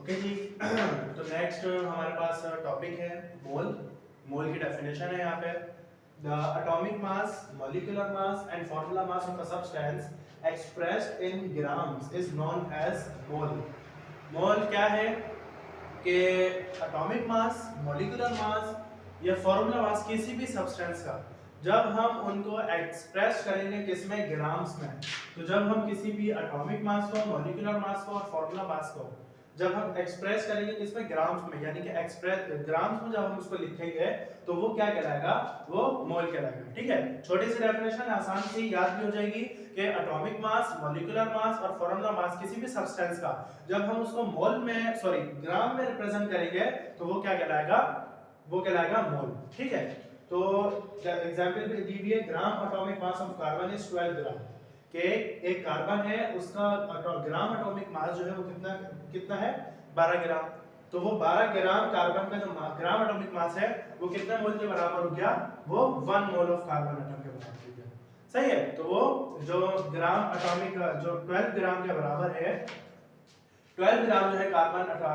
Okay जी। तो next हमारे पास topic है मोल। मोल की डेफिनेशन है यहाँ पे, the atomic mass, molecular mass and formula mass of a substance expressed in grams is known as mole. Mole क्या है कि एटॉमिक मास, मॉलिक्यूलर मास या फॉर्मूला मास किसी भी सब्सटेंस का जब हम उनको एक्सप्रेस करेंगे किसमें, ग्राम्स में, तो जब हम किसी भी एटॉमिक मास को, मॉलिक्यूलर मास को और फॉर्मूला मास को जब हम एक्सप्रेस करेंगे किसमें, ग्राम्स में, यानी कि एक्सप्रेस ग्राम्स में जब हम उसको लिखेंगे तो वो क्या कहलाएगा, वो मोल कहलाएगा। ठीक है, छोटी सी डेफिनेशन आसान सी याद भी हो जाएगी कि एटॉमिक मास, मॉलिक्यूलर मास और फॉर्मूला मास किसी भी सब्सटेंस का जब हम उसको मोल में, सॉरी ग्राम में रिप्रेजेंट करेंगे तो वो क्या कहलाएगा, वो कहलाएगा मोल। ठीक है, तो एग्जांपल पे दी हुई है, gram atomic mass of carbon is 12 ग्राम, कि एक कार्बन है उसका ग्राम एटॉमिक मास जो है वो कितना कितना है, 12 ग्राम। तो वो 12 ग्राम कार्बन का जो ग्राम एटॉमिक मास है वो कितने मोल के बराबर हो गया, वो 1 मोल ऑफ कार्बन एटम के बराबर हो गया। सही है, तो वो जो ग्राम एटॉमिक जो 12 ग्राम के बराबर है, 12 ग्राम जो है कार्बन का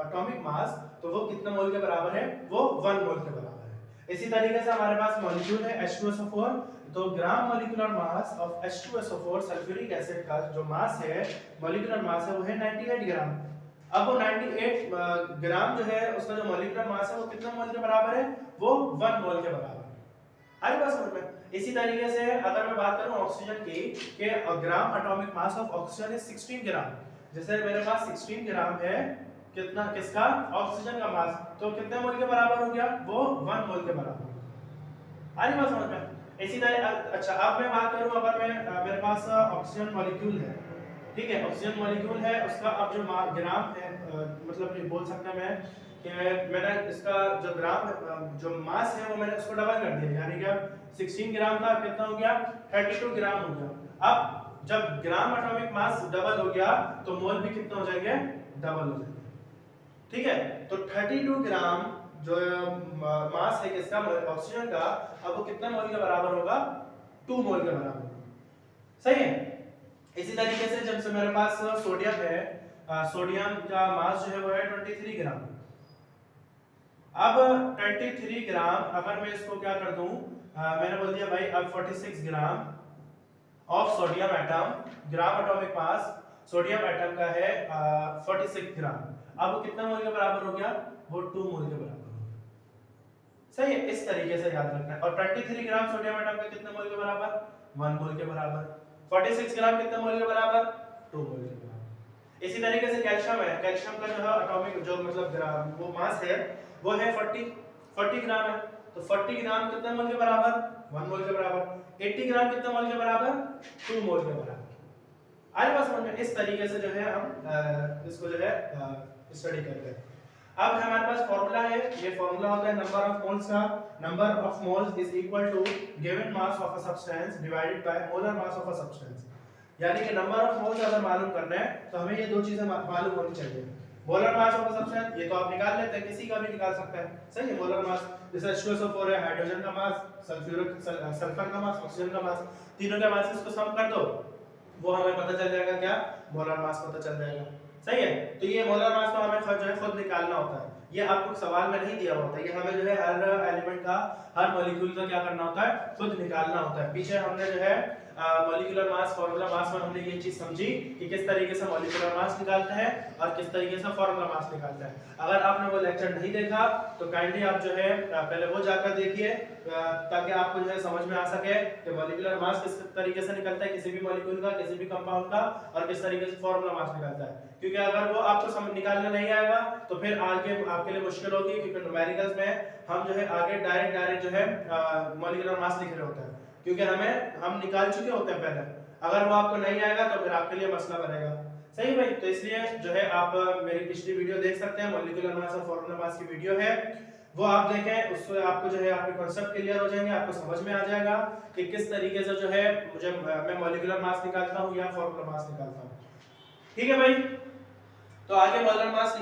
एटॉमिक मास, तो वो कितने मोल के बराबर है, वो 1 मोल के बराबर है। इसी तरीके से हमारे पास मॉलिक्यूल है H2SO4, तो gram molecular mass of H2SO4 sulphuric acid का जो मास है, मॉलिक्यूलर मास है, वो है 98 ग्राम। अब वो 98 ग्राम जो है उसका जो मॉलिक्यूलर मास है वो कितना मोल के बराबर है, वो 1 मोल के बराबर है। आई बात समझ में? इसी तरीके से अगर मैं बात करूं ऑक्सीजन की, कि gram atomic mass of oxygen is 16 ग्राम। जैसे मेरे पास 16 ग्राम है, कितना, किसका, ऑक्सीजन का मास, तो कितने मोल के बराबर हो गया, वो 1 मोल के बराबर। आ रही बात समझ में? इसी तरह अच्छा, अब मैं बात करूं, अगर मैं मेरे पास ऑक्सीजन मॉलिक्यूल है, ठीक है, ऑक्सीजन मॉलिक्यूल है, उसका अब जो ग्राम है, मतलब ये बोल सकता मैं कि मैंने इसका जो ग्राम जो मास है वो मैंने उसको डबल कर दिया, यानी कि अब 16 ग्राम था, कितना हो गया, 32 ग्राम हो गया। अब जब ग्राम एटॉमिक मास डबल हो गया तो मोल भी कितना हो जाएंगे, डबल हो जाएंगे। ठीक है, तो 32 ग्राम जो मास है किसका, ऑक्सीजन का, अब वो कितना मोल के बराबर होगा, 2 मोल के बराबर होगा। सही है। इसी तरीके से जब से मेरे पास सोडियम है, सोडियम का मास जो है वो है 23 ग्राम। अब 23 ग्राम अगर मैं इसको क्या कर दूं, मैंने बोल दिया भाई अब 46 gram of sodium atom, gram atomic mass sodium atom का है 46 ग्राम। अब वो कितना मोल के बराबर हो गया, वो 2 मोल के बराबर हो गया। सही है, इस तरीके से याद रखना है। और 23 ग्राम सोडियम एटम का कितने मोल के बराबर, 1 मोल के बराबर। 46 ग्राम कितने मोल के बराबर, 2 मोल के बराबर। इसी तरीके से कैल्शियम है, कैल्शियम का जो है एटॉमिक जो मतलब वो मास है वो है 40 ग्राम है, तो 40 ग्राम कितने मोल के बराबर, 1 मोल के बराबर। 80 ग्राम कितने मोल के बराबर, 2 मोल के बराबर। आई बात समझ में? इस तरीके से जो है हम इसको जो है स्टडी करते हैं। अब हमारे पास फॉर्मूला है, ये फॉर्मूला होता है नंबर ऑफ मोल्स का, number of moles is equal to given mass of a substance divided by molar mass of a substance. यानी कि नंबर ऑफ मोल्स अगर मालूम करना है तो हमें ये दो चीजें मालूम होनी चाहिए। Molar mass of a substance ये तो आप निकाल लेते हैं, किसी का भी निकाल सकते हैं। सही है, मोलर मास जैसे H2SO4 है, हाइड्रोजन का मास, सल्फर का मास, ऑक्सीजन का मास, तीनों के मास को सम कर दो, वो हमें पता चल जाएगा, क्या, मोलर मास पता चल जाएगा। सही है, तो ये मोलर मास तो हमें खुद जो है खुद निकालना होता है, ये आपको सवाल में नहीं दिया होता है, ये हमें जो है हर एलिमेंट का, हर मॉलिक्यूल का क्या करना होता है, खुद निकालना होता है। पीछे हमने जो है मॉलिक्यूलर मास, फार्मूला मास में हमने ये चीज समझी कि किस तरीके से मॉलिक्यूलर मास निकालते हैं और किस तरीके से फार्मूला मास निकालते हैं। अगर आपने वो लेक्चर नहीं देखा तो काइंडली आप जो है पहले वो जाकर देखिए, ताकि आपको जो है समझ में आ सके कि मॉलिक्यूलर मास किस तरीके से निकलता है किसी भी मॉलिक्यूल का, किसी भी कंपाउंड का, और किस तरीके से फार्मूला मास निकलता है। क्योंकि अगर वो आपको समझ निकालना नहीं आएगा तो फिर आगे आपके लिए मुश्किल होगी, क्योंकि न्यूमेरिकल्स में हम जो है आगे डायरेक्ट जो है मॉलिक्यूलर मास लिख रहे होते हैं, क्योंकि हम निकाल चुके होते हैं पहले। अगर वो आपको नहीं आएगा तो फिर आपके लिए मसला बनेगा। सही भाई, तो इसलिए जो है आप मेरी पिछली वीडियो देख सकते हैं, मॉलिक्यूलर मास और फार्मूला मास की वीडियो है, वो आप देखें, उससे आपको जो है आपके कांसेप्ट क्लियर हो जाएंगे, आपको समझ में आ जाएगा कि किस तरीके से जो है मैं मॉलिक्यूलर मास निकालता हूं या फार्मूला मास निकालता हूं। ठीक है भाई, तो आगे मोलर मास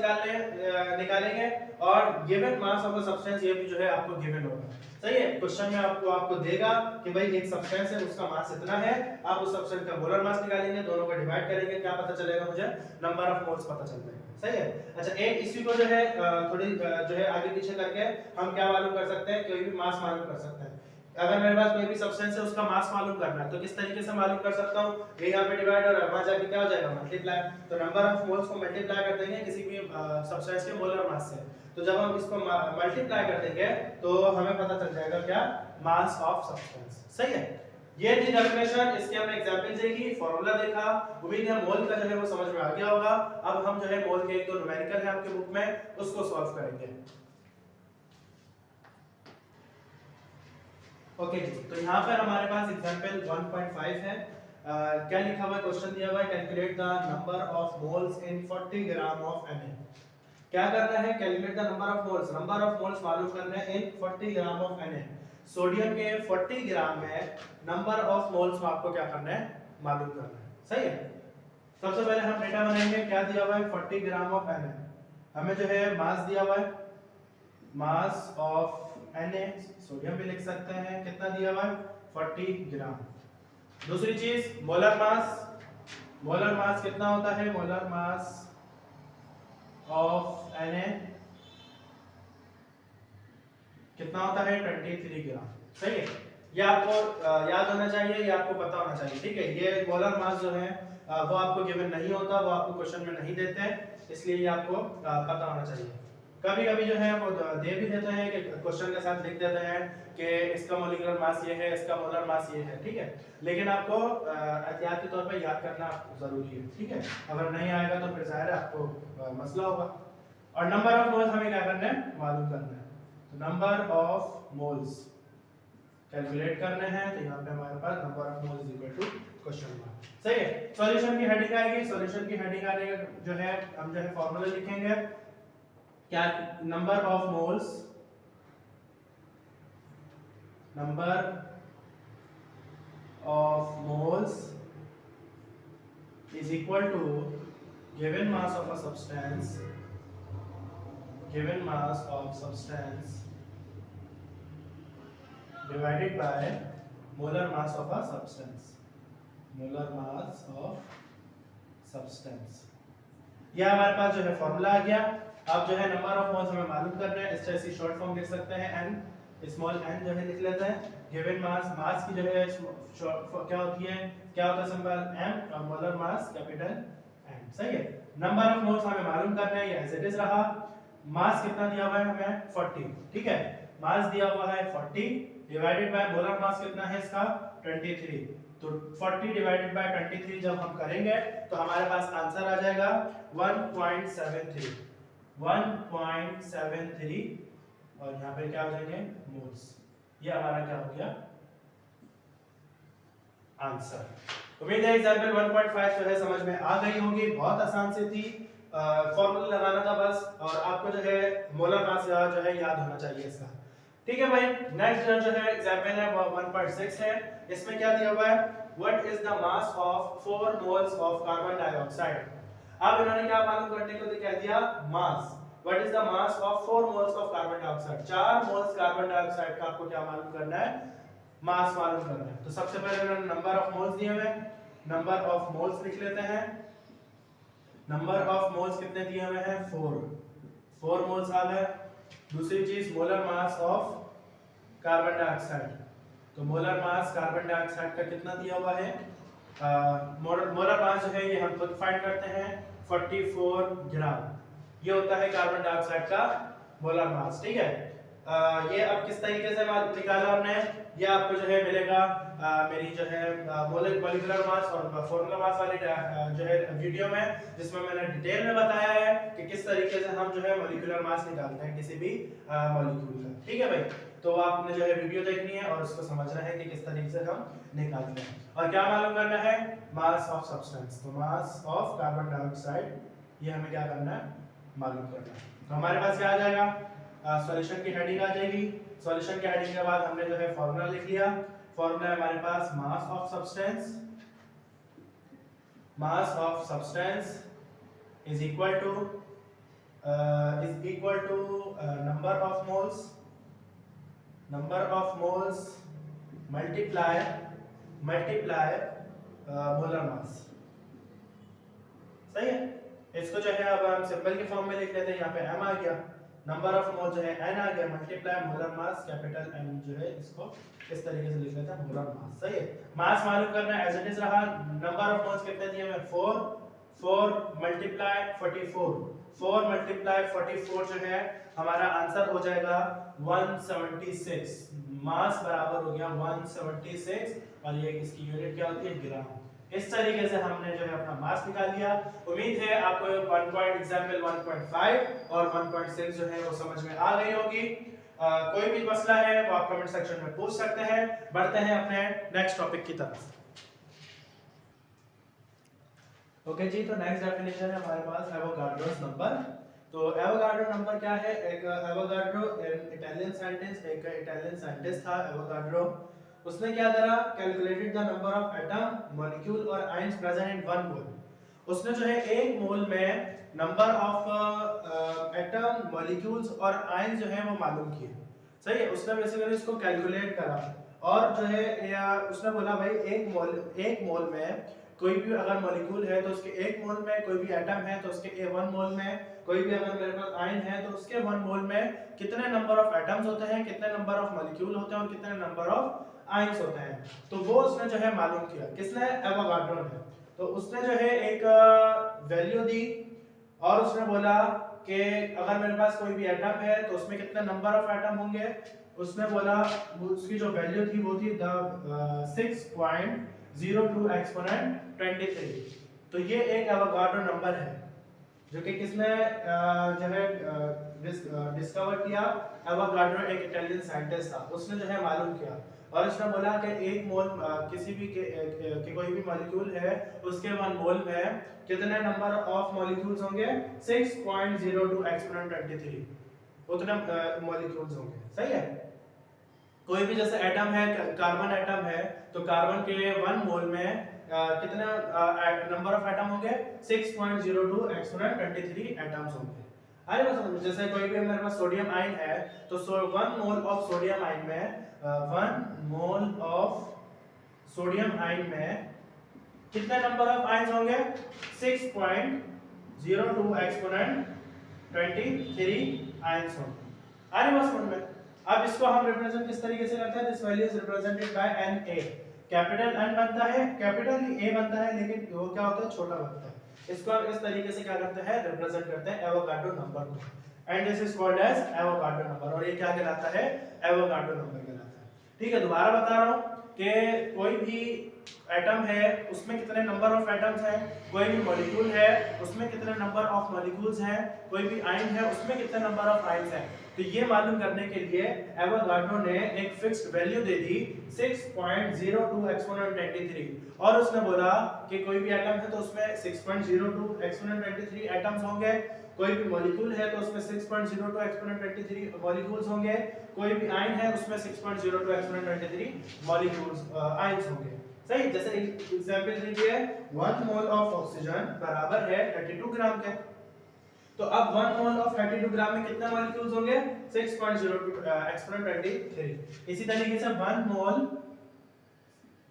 निकालेंगे और given mass of a substance ये भी जो है आपको गिवन होगा। सही है। क्वेश्चन में आपको देगा कि भाई एक सब्सटेंस है उसका मास इतना है, आप उस सब्सटेंस का मोलर मास निकालेंगे, दोनों को डिवाइड करेंगे, क्या पता चलेगा मुझे, नंबर ऑफ मोल्स पता चल जाएगा। सही है। अच्छा एक इसी को जो है थोड़ी जो है आगे पीछे करके हम क्या मालूम कर सकते हैं, कोई भी मास मालूम कर सकते हैं। अगर मेरे पास कोई भी सब्सटेंस है उसका मास मालूम करना है तो किस तरीके से मालूम कर सकता हूं, ये यहां पे डिवाइड और वहां जाके क्या हो जाएगा, मल्टीप्लाई। तो नंबर ऑफ मोल्स को मल्टीप्लाई कर देंगे किसी भी सब्सटेंस के मोलर मास से। तो जब हम इसको मल्टीप्लाई कर देंगे तो हमें पता चल जाएगा क्या, मास ऑफ सब्सटेंस। सही है। ये थी डेफिनेशन, इसके हमने एग्जांपल देखी, फार्मूला देखा। उम्मीद है मोल का जो है वो समझ में आ गया होगा। अब हम जो है मोल के एक दो न्यूमेरिकल है आपके बुक में, उसको सॉल्व करेंगे। ओके जी, तो यहाँ पर हमारे पास एग्जांपल 1.5 है। क्या लिखा हुआ है, क्वेश्चन दिया हुआ है, calculate the number of moles in 40 gram of Na। क्या करना है, calculate the number of moles मालूम करना है इन 40 ग्राम ऑफ Na। सोडियम के 40 ग्राम में नंबर ऑफ मोल्स आपको क्या करना है, मालूम करना है। सही है। सबसे पहले हम डेटा बनाएंगे, क्या दिया हुआ है 40 ग्राम ऑफ Na। हमें जो है मास दिया हुआ है, मास ऑफ Na, सोडियम भी लिख सकते हैं, कितना दिया हुआ है 40 ग्राम। दूसरी चीज मोलर मास कितना होता है, मोलर मास ऑफ Na कितना होता है 23 ग्राम। सही है। ये आपको याद होना चाहिए, ये आपको पता होना चाहिए। ठीक है। ये मोलर मास जो है वो आपको गिवन नहीं होता, वो आपको क्वेश्चन में नहीं देते हैं, इसलिए ये आपको पता होना चाहिए। कभी कभी जो है वो दे भी देते हैं कि क्वेश्चन के साथ लिख देते हैं कि इसका मॉलिक्यूलर मास ये है, इसका मोलर मास ये है। ठीक है। लेकिन आपको एहतियाती तौर पर याद करना जरूरी है। ठीक है। अगर नहीं आएगा तो फिर जाहिर है आपको मसला होगा। और नंबर ऑफ मोल्स हमें क्या करना है, मालूम करना है। तो नंबर ऑफ मोल्स कैलकुलेट करने हैं, तो यहाँ पे हमारे पास number of moles equal to question mark. सही है। सॉल्यूशन की हेडिंग आएगी, सॉल्यूशन की हेडिंग आने जो है हम जो है फॉर्मूला लिखेंगे, क्या, number of moles is equal to given mass of a substance divided by molar mass of a substance। यह हमारे पास जो है फॉर्मूला आ गया। अब जो है नंबर ऑफ मोल्स हमें मालूम करना है, इस तरह से शॉर्ट फॉर्म लिख सकते हैं, n स्मॉल n जो है लिख लेते हैं। गिवन मास की जो है क्या होती है, क्या होता है सिंबल m, और मोलर मास कैपिटल M। सही है। नंबर ऑफ मोल्स हमें मालूम करना है, ये एज इट इज रहा। मास कितना दिया हुआ है हमें 40। ठीक है। मास दिया हुआ है 40 डिवाइडेड बाय मोलर मास कितना है इसका 23। तो 40 डिवाइडेड बाय 23 जब हम करेंगे तो हमारे पास आंसर आ जाएगा 1.73 और यहाँ पे क्या हो जाएंगे मोल्स। ये हमारा क्या हो गया आंसर। उम्मीद है एग्जांपल 1.5 जो है समझ में आ गई होगी, बहुत आसान से थी। फॉर्मूला लगाना था बस, और आपको जो है मोलर मास जो है याद होना चाहिए इसका। ठीक है भाई। नेक्स्ट जो है एग्जांपल है वो 1.6 है। इसमें क्या दिया हुआ है, what is the mass of 4 moles of carbon dioxide. अब इन्होंने क्या मालूम करने को कह दिया, mass. What is the mass of 4 moles of carbon dioxide. 4 moles carbon dioxide का आपको क्या मालूम करना है, मास मालूम करना है। तो सबसे पहले इन्होंने नंबर ऑफ मोल्स दिए हुए, नंबर ऑफ मोल्स लिख लेते हैं। नंबर ऑफ मोल्स कितने दिए हुए हैं 4 मोल्स आ गए। दूसरी चीज molar mass of carbon dioxide. तो मोलर मास कार्बन डाइऑक्साइड का कितना दिया हुआ है, मोलर मास जो है ये हम खुद फाइंड करते हैं 44 ग्राम। ये होता है कार्बन डाइऑक्साइड का मोलर मास। ठीक है। ये अब किस तरीके से निकाला हमने, ये आपको जो है मिलेगा मेरी जो है मॉलिक्यूलर मास और फॉर्मूला मास वाली जो है वीडियो में, जिसमें मैंने डिटेल में बताया है कि किस तरीके से हम जो है मॉलिक्यूलर मास निकालते हैं किसी भी मॉलिक्यूल का। ठीक है भाई। तो आपने जो है वीडियो देखनी है और उसको समझना है कि किस तरीके से हम निकालते हैं। और क्या मालूम करना है, मास ऑफ सब्सटेंस। तो मास ऑफ कार्बन डाइऑक्साइड ये हमें क्या करना है, मालूम करना है। तो हमारे पास क्या आ जाएगा, सॉल्यूशन की हेडिंग आ जाएगी। सॉल्यूशन की हेडिंग के बाद हमने जो है फॉर्मूला लिख लिया। फॉर्मूला है हमारे पास mass of substance is equal to number of moles number of moles multiply molar mass. सही है। इसको जो है अब हम सिंबल के फॉर्म में लिख लेते हैं। यहाँ पे m आ गया, नंबर ऑफ मोल जो है n आ गया, multiply molar mass capital M जो है इसको इस तरीके से लिख लेते हैं मोलर मास। सही है। मास मालूम करना है, एज इट इज रहा। नंबर ऑफ मोल्स कितने दिए मैं 4 मल्टीप्लाई 44, 4 मल्टीप्लाई 44 जो है हमारा आंसर हो जाएगा 176। मास बराबर हो गया 176 और ये इसकी यूनिट क्या होती है ग्राम। इस तरीके से हमने जो है अपना मास निकाल लिया। उम्मीद है आपको एग्जाम्पल 1.5 और 1.6 जो है वो समझ में आ गई होगी। कोई भी मसला है वो आप कमेंट सेक्शन में पूछ सकते हैं। बढ़ते हैं अपने नेक्स्ट टॉपिक की तरफ। ओके जी, तो नेक्स्ट डेफिनेशन है हमारे पास एवोगाड्रोस नंबर। तो एवोगाड्रो नंबर क्या है? एक एवोगाड्रो इटालियन साइंटिस्ट था एवोगाड्रो। उसने क्या करा? Calculated the number of atom, molecule और ions present in one mole. उसने जो है एक मोल में नंबर ऑफ एटम, मॉलिक्यूल्स और आयंस जो है वो मालूम किए। सही है। उसने बेसिकली इसको कैलकुलेट करा और जो है उसने बोला भाई एक मोल में कोई भी अगर मॉलिक्यूल है तो उसके एक मोल में, कोई भी एटम है तो उसके 1 मोल में, कोई भी अगर मेरे पास आयन है तो उसके 1 मोल में कितने नंबर ऑफ एटम्स होते हैं, कितने नंबर ऑफ मॉलिक्यूल होते हैं और कितने नंबर ऑफ आयंस होते हैं। तो वो उसने जो है मालूम किया। किसने? एवोगाड्रो ने। तो उसने जो है एक वैल्यू दी और उसने बोला कि अगर मेरे पास कोई भी एटम है तो उसमें कितने नंबर ऑफ एटम होंगे। उसने बोला उसकी जो वैल्यू थी वो थी 6.02 एक्सपोनेंट 23। तो ये एक एवोगाड्रो नंबर है जो कि किसने जो है डिस्कवर किया? एवोगाड्रो एक इटालियन साइंटिस्ट था। उसने जो है मालूम किया और उसने बोला कि एक मोल किसी भी के कोई भी मॉलिक्यूल है उसके 1 मोल में कितने नंबर ऑफ मॉलिक्यूल्स होंगे? 6.02 एक्सपोनेंट 23 उतने मॉलिक्यूल्स होंगे। सही है। कोई भी जैसे एटम है, कार्बन एटम है तो कार्बन के 1 मोल में कितने नंबर ऑफ एटम होंगे? 6.02 एक्सपोनेंट 23 एटम्स होंगे। आए बस समझ। जैसे कोई भी मेरे पास सोडियम आयन है तो 1 मोल ऑफ सोडियम आयन में 1 मोल ऑफ सोडियम आयन में कितने नंबर ऑफ आयंस होंगे? 6.02 एक्सपोनेंट 23 आयंस होंगे। आए बस समझ में। अब इसको हम रिप्रेजेंट किस तरीके से करते हैं? This value is represented by N A. Capital N बनता है, कैपिटल ए बनता है, लेकिन वो क्या होता है? छोटा बनता है। इसको हम इस तरीके से क्या करते हैं? रिप्रेजेंट करते हैं एवोगाड्रो नंबर को। And this is called as Avogadro number. और ये क्या कहलाता है? एवोगाड्रो नंबर कहलाता है। ठीक है, दोबारा बता रहा हूं कि कोई भी एटम है उसमें कितने नंबर ऑफ एटम्स हैं, कोई भी मॉलिक्यूल है उसमें कितने नंबर ऑफ मॉलिक्यूल्स हैं, कोई भी आयन है उसमें कितने नंबर ऑफ आयंस हैं। तो ये मालूम करने के लिए एवोगाड्रो ने एक फिक्स्ड वैल्यू दे दी 6.02 एक्सपोनेंट 23 और उसने बोला कि कोई भी एटम है तो उसमें 6.02 एक्सपोनेंट 23 एटम्स होंगे, कोई भी मॉलिक्यूल है तो उसमें 6.02 एक्सपोनेंट 23 मॉलिक्यूल्स होंगे, कोई भी आयन है उसमें 6.02 एक्सपोनेंट 23 मॉलिक्यूल्स आयंस होंगे। सही। जैसे एग्जांपल लीजिए 1 मोल ऑफ ऑक्सीजन बराबर है 32 ग्राम के। तो अब 1 मोल ऑफ 32 ग्राम में कितने मॉलिक्यूल्स होंगे? 6.02 एक्सपोनेंट 23। इसी तरीके से 1 मोल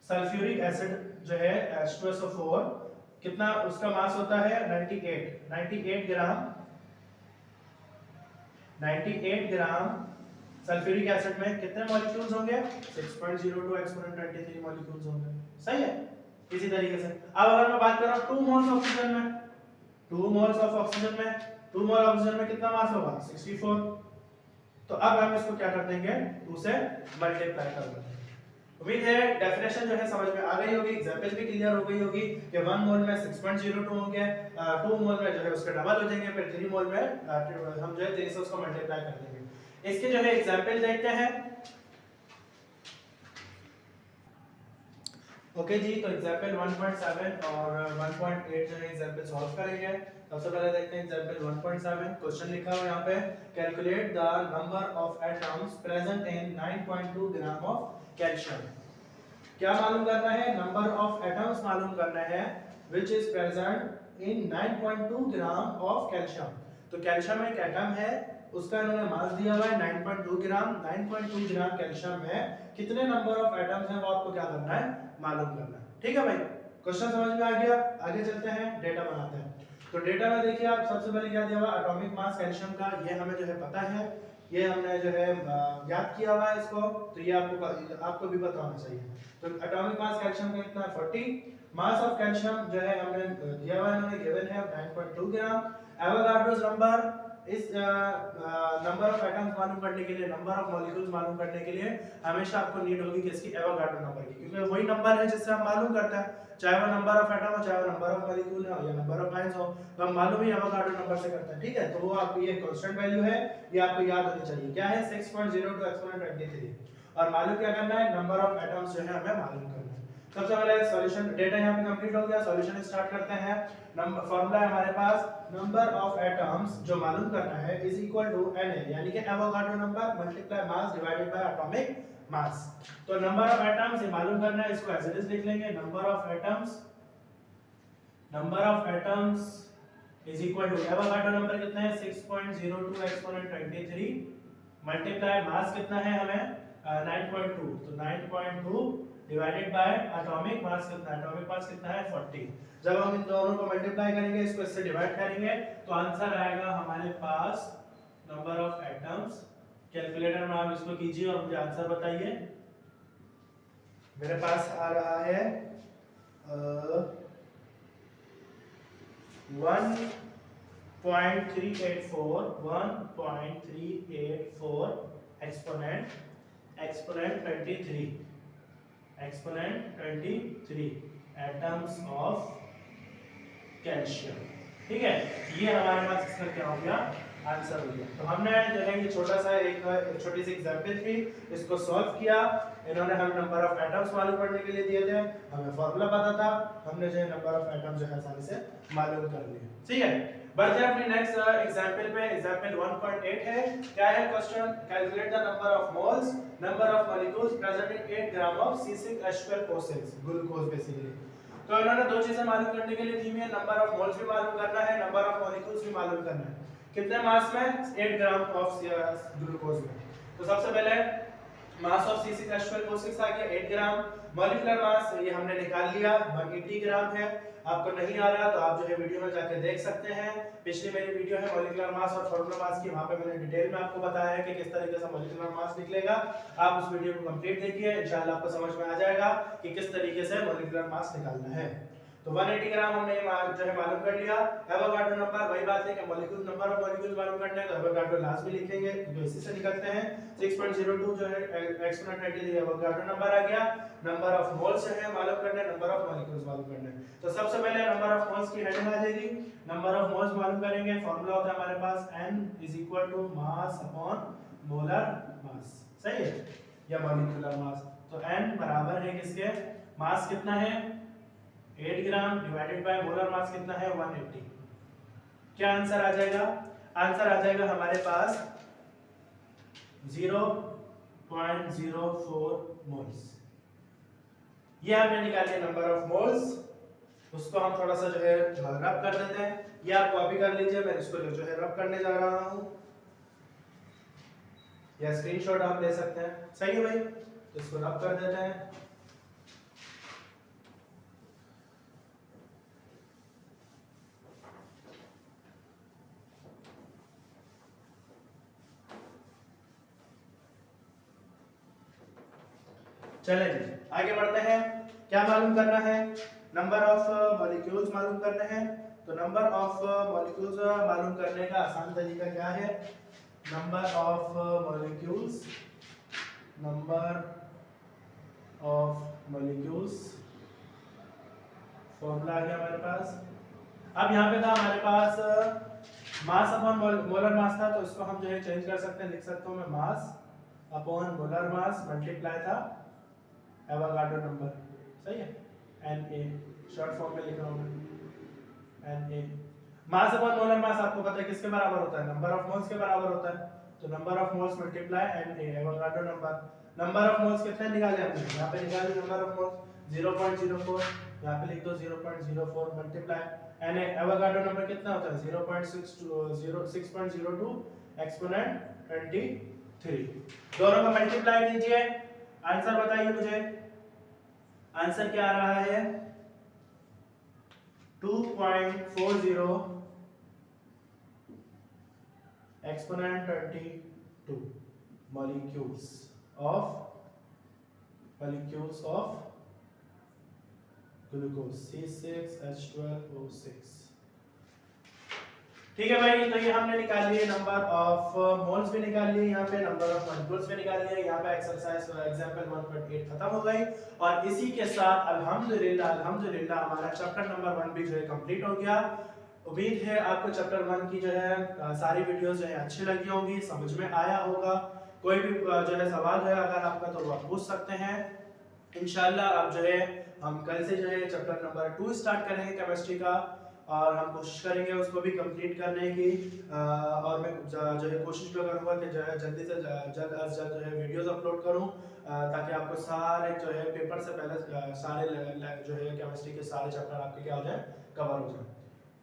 सल्फ्यूरिक एसिड जो है H2SO4 कितना उसका मास होता है? 98 ग्राम। 98 ग्राम सल्फ्यूरिक एसिड में कितने मॉलिक्यूल्स होंगे? 6.02 एक्सपोनेंट 23 मॉलिक्यूल्स होंगे। सही है। इसी तरीके से अब अगर मैं बात कर रहा हूं 2 मोल्स ऑक्सीजन में, 2 मोल्स ऑफ ऑक्सीजन में, 2 मोल ऑक्सीजन में कितना मास होगा? 64। तो अब हम इसको क्या कर देंगे? 2 से मल्टीप्लाई कर देंगे। उम्मीद है डेफिनेशन जो है समझ में आ गई होगी, एग्जांपल भी क्लियर हो गई होगी कि 1 मोल में 6.02 होंगे, 2 मोल में जो है उसके डबल हो जाएंगे, फिर 3 मोल में हम जो है 3 से उसको मल्टीप्लाई कर देंगे। इसके जो है एग्जांपल देखते हैं। ओके जी, तो एग्जांपल 1.7 और 1.8 जो है एग्जांपल सॉल्व करेंगे। सबसे पहले देखते हैं एग्जांपल 1.7। क्वेश्चन लिखा हुआ यहाँ पे, calculate the number of atoms present in 9.2 gram of calcium. क्या मालूम करना है? नंबर ऑफ एटम्स मालूम करना है which is present in 9.2 gram of calcium. तो कैल्शियम एक एटम है उसका इन्होंने मास दिया हुआ है 9.2 ग्राम। 9.2 ग्राम कैल्शियम में कितने नंबर ऑफ एटम्स हैं वो आपको क्या करना है, मालूम करना है। ठीक है भाई, क्वेश्चन समझ में आ गया। आगे चलते हैं, डेटा बनाते हैं। तो डेटा में देखिए आप सबसे पहले क्या दिया हुआ है, एटॉमिक मास कैल्शियम का, ये हमें जो है पता है, ये हमने जो है याद किया हुआ है इसको, तो ये आपको भी पता होना चाहिए। तो एटॉमिक मास कैल्शियम का कितना है 40। मास ऑफ कैल्शियम जो है हमने दिया हुआ है, इन्होंने गिवन है 9.2 ग्राम। एवोगाड्रोस नंबर, इस नंबर ऑफ एटम्स मालूम करने के लिए, नंबर ऑफ मॉलिक्यूल्स मालूम करने के लिए हमेशा आपको नीड होगी किसकी, एवोगाड्रो नंबर की, क्योंकि वही नंबर है जिससे हम मालूम करते हैं, चाहे वो नंबर ऑफ एटम हो, चाहे वो नंबर ऑफ मॉलिक्यूल हो या नंबर ऑफ आयंस हो, तो हम मालूम ही एवोगाड्रो नंबर से करते हैं। ठीक है, तो वो आपको ये कांस्टेंट वैल्यू है, ये आपको याद होनी चाहिए। क्या है 6.02 एक्सपोनेंट 23। और मालूम क्या करना है, नंबर ऑफ एटम्स जो है हमें मालूम करना है। सबसे पहले सॉल्यूशन, डेटा यहां पे कंप्लीट हो गया, सॉल्यूशन स्टार्ट करते हैं। नंबर फार्मूला है हमारे पास, नंबर ऑफ एटम्स जो मालूम करना है इज इक्वल टू Na, यानी कि Avogadro number multiply mass divided by atomic mass. तो नंबर ऑफ एटम्स ये मालूम करना है, इसको एज इट इज लिख लेंगे, number of atoms is equal to Avogadro number कितना है 6.02 एक्सपोनेंट 23 मल्टीप्लाई मास कितना है हमें 9.2, तो 9.2 डिवाइडेड बाय एटॉमिक मास कितना है, एटॉमिक मास कितना है 40। जब हम इन दोनों को मल्टीप्लाई करेंगे, इसको इससे डिवाइड करेंगे, तो आंसर आएगा हमारे पास नंबर ऑफ एटम्स। कैलकुलेटर में आप इसको कीजिए और मुझे आंसर बताइए। मेरे पास आ रहा है 1.384 एक्सपोनेंट 23 एटम्स ऑफ कैल्शियम। ठीक है, ये हमारे पास इसका क्या हो गया, आंसर हो गया। तो हमने जो है ये छोटा सा एक छोटी सी एग्जांपल थी, इसको सॉल्व किया। इन्होंने हम नंबर ऑफ एटम्स मालूम करने के लिए दिए थे, हमें फार्मूला पता था, हमने जो है नंबर ऑफ एटम्स जो है आसानी से मालूम कर लिए। ठीक है, बढ़ते हैं अपने नेक्स्ट एग्जांपल पे। एग्जांपल 1.8 है। क्या है question, calculate the number of moles, number of molecules present in 8 gram of C6H12O6 glucose basically. तो इन्होंने दो चीजें मालूम करने के लिए दी है, नंबर ऑफ मोल्स भी मालूम करना है, नंबर ऑफ मॉलिक्यूल्स भी मालूम करना है। कितने मास में, 8 ग्राम ऑफ ग्लूकोज में। तो सबसे पहले मास ऑफ C6H12O6 आ गया 8 ग्राम। मॉलिक्यूलर मास ये हमने निकाल लिया 180 ग्राम है। आपको नहीं आ रहा तो आप जो है वीडियो में जाके देख सकते हैं, पिछली मेरी वीडियो है मॉलिक्यूलर मास और फार्मूला मास की, वहां पे मैंने डिटेल में आपको बताया है कि किस तरीके से मॉलिक्यूलर मास निकलेगा। आप उस वीडियो को कंप्लीट देखिए, इंशाल्लाह आपको समझ में आ जाएगा कि किस तरीके से मॉलिक्यूलर मास निकालना है। तो 180 ग्राम हमने जो है मालूम कर लिया। एवोगाड्रो नंबर, वही बात है कि मॉलिक्यूल नंबर ऑफ मॉलिक्यूल्स मालूम करना है तो एवोगाड्रो लास्ट में लिखेंगे क्योंकि इसी से निकलते हैं। 6.02 जो है एक्सपोनेंट 23 एवोगाड्रो नंबर आ गया। नंबर ऑफ मोल्स है मालूम करना है, नंबर ऑफ मॉलिक्यूल्स मालूम करना है। तो सबसे पहले नंबर ऑफ मोल्स की हेडिंग आ जाएगी, नंबर ऑफ मोल्स मालूम करेंगे। फार्मूला होता है हमारे पास N = mass upon molar mass, सही है, या मॉलिक्यूलर मास। तो N बराबर है किसके, मास कितना है 8 ग्राम डिवाइडेड बाय मोलर मास कितना है 180। क्या आंसर आ जाएगा, आंसर आ जाएगा हमारे पास 0.04 मोल्स। ये हमने निकाले नंबर ऑफ मोल्स, उसको हम थोड़ा सा जो है रब कर देते हैं। ये आप कॉपी कर लीजिए, मैं इसको जो है रब करने जा रहा हूं, या स्क्रीनशॉट आप ले सकते हैं, सही है भाई। तो इसको रब कर देते हैं। चले जी आगे बढ़ते हैं। क्या मालूम करना है, नंबर ऑफ मॉलिक्यूल्स मालूम करने हैं। तो नंबर ऑफ मॉलिक्यूल्स मालूम करने का आसान तरीका क्या है, नंबर ऑफ मॉलिक्यूल्स फॉर्मूला आ गया हमारे पास। अब यहाँ पे था हमारे पास मास अपॉन मोलर मास था, तो इसको हम जो है चेंज कर सकते हैं, लिख सकता हूँ मैं mass upon molar mass multiply था एवोगाड्रो नंबर, सही है, Na शॉर्ट फॉर्म में लिख रहा हूं मैं Na। Mass upon molar mass आपको पता है किसके बराबर होता है, नंबर ऑफ मोल्स के बराबर होता है। तो number of moles multiply Na Avogadro number. Number of moles कितने निकाले हमने, यहां पे निकाले नंबर ऑफ मोल्स 0.04, यहां पे लिख दो 0.04 मल्टीप्लाई Na एवोगाड्रो नंबर कितना होता है 6.02 एक्सपोनेंट 23। दोनों का मल्टीप्लाई कीजिए, आंसर बताइए मुझे, आंसर क्या आ रहा है 2.40 exponent 22 molecules of glucose C6H12O6। ठीक है भाई, तो ये हमने निकाल लिए नंबर ऑफ मोल्स भी निकाल लिए, यहाँ पे नंबर ऑफ मॉलिक्यूल्स भी निकाल लिए। यहाँ पे एक्सरसाइज एग्जांपल 1.8 खत्म हो गई और इसी के साथ अल्हम्दुलिल्लाह हमारा चैप्टर नंबर 1 भी जो है कंप्लीट हो गया। उम्मीद है आपको चैप्टर 1 की जो है सारी वीडियोस जो है अच्छी लगी होंगी, समझ में आया होगा। कोई भी जो है सवाल है अगर आपका तो वो आप पूछ सकते हैं। इंशाल्लाह अब जो है हम कल से जो है चैप्टर नंबर 2 स्टार्ट करेंगे केमिस्ट्री का, और हम कोशिश करेंगे उसको भी कंप्लीट करने की। और मैं जो है कोशिश भी करूँगा कि जो है जल्दी से जल्द अज जल्द जो है वीडियोस अपलोड करूँ, ताकि आपको सारे जो है पेपर से पहले सारे जो है केमिस्ट्री के सारे चैप्टर आपके क्या हो जाए, कवर हो जाए।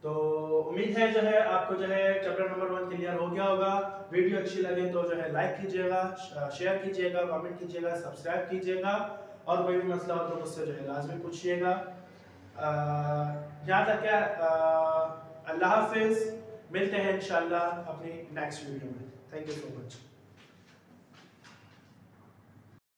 तो उम्मीद है जो है आपको जो है चैप्टर नंबर 1 क्लियर हो गया होगा। वीडियो अच्छी लगे तो जो है लाइक कीजिएगा, शेयर कीजिएगा, कमेंट कीजिएगा, सब्सक्राइब कीजिएगा, और कोई भी मसला हो तो मुझसे जो है लाजमी पूछिएगा। यहाँ तक क्या, अल्लाह हाफिज, मिलते हैं इंशाल्लाह अपनी नेक्स्ट वीडियो में। Thank you so much.